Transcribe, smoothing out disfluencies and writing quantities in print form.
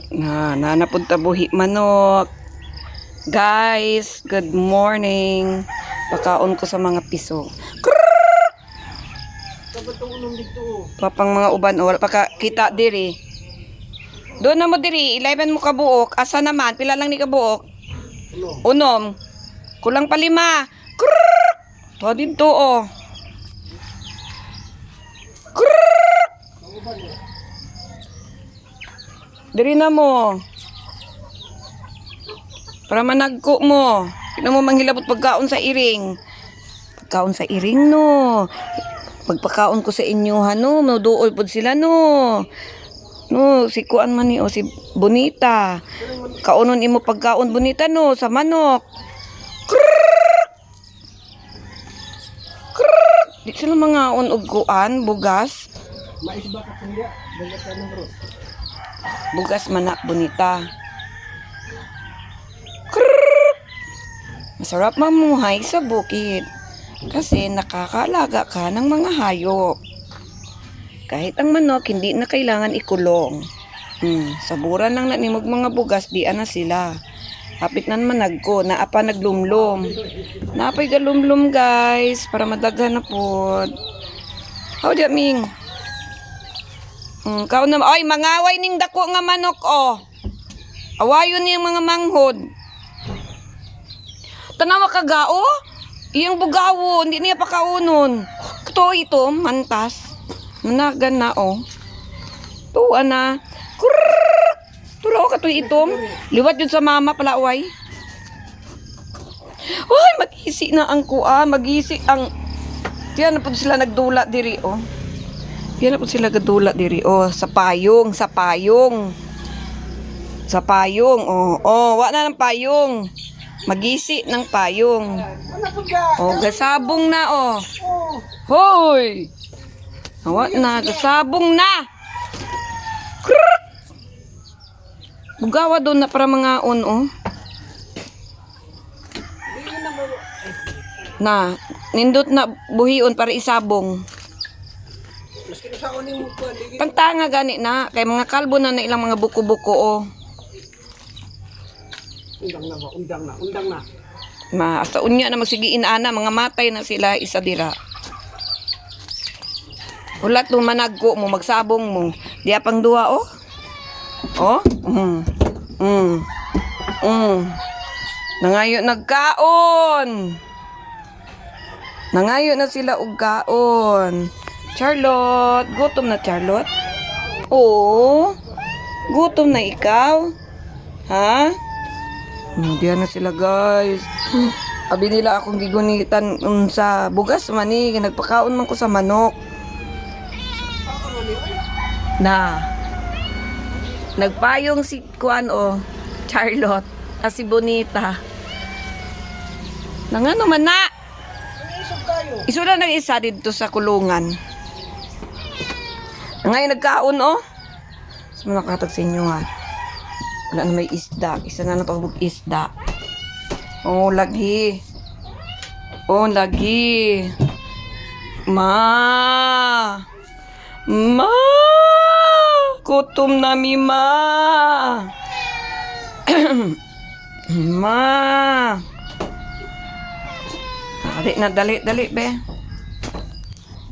Napunta buhi manok. Guys, good morning. Pakaon ko sa mga piso. Papang mga uban wala pa kita diri. Doon na mo diri, 11 mo kabuok. Asa naman? Pila lang ni kabuok? Unom. Kulang pa 5. To dito oh. Diri na mo. Para managko mo. Tignan mo manghilabot pagkaon sa iring. Pagkaon sa iring no. Pagpakaon ko sa inyo no. Maduol pod sila no. No, si kuan man ni o si Bonita. Kaunon imo pagkaon Bonita no sa manok. Di sila mga og kuan, bugas. Maisba ka kanya, dagat ka ng bro. Bugas manak Bonita. Masarap mamuhay sa bukid kasi nakakaalaga ka ng mga hayop. Kahit ang manok hindi na kailangan ikulong. Saburan lang na nimog mga bugas, di na sila. Hapit na managko, naapa naglumlum. Naapay galumlum guys, para madaghan na po. How do you mean? Kao na, ay mangaway ning dako nga manok oh. Awayon niyang mga manghod. Tanawa ka gao? Iyang bugawo, hindi niya pakaunon. Ito ito, mantas. Managan na oh. Tuwa na. Turo ka to itom. Liwat yun sa mama pala uway. Ay, mag-isi na ang kuha. Mag-isi ang... Diyan na po sila nagdula diri oh. Diyan na po sila nagdula diri oh. Sa payong, sa payong. Sa payong oh. Oh, wala na ng payong. Magisi ng payong. Oh, gasabong na oh. Hoy! Awat na, gasabong na. Bugawa doon na para mga on oh. Na, nindot na buhion para isabong. Pagtanga gani na, kay mga kalbo na ilang mga buko-buko oh. Undang na. Hasta unya na magsigiin ana, mga matay na sila isa dira. Ulat mo managko mo, magsabong mo. Diya pang duwa oh. Oh? Nangayo nagkaon. Nangayo na sila og kaon. Charlotte, gutom na Charlotte? Oo. Gutom na ikaw? Ha? Diyan na sila guys. Abi nila akong gigunitan sa bugas mani, nagpakaon man ko sa manok. Na. Nagpayong si kuan o Charlotte at si Bonita. Nangano man na. Isura nang isa dito sa kulungan. Ngayon nagkaon o. Sa mga katag sa inyo nga. Wala na may isda. Isa na napabog isda. Oh, lagi. Oh, lagi. Ma. Gutom na mi ma. Ma. Dali na, dali be.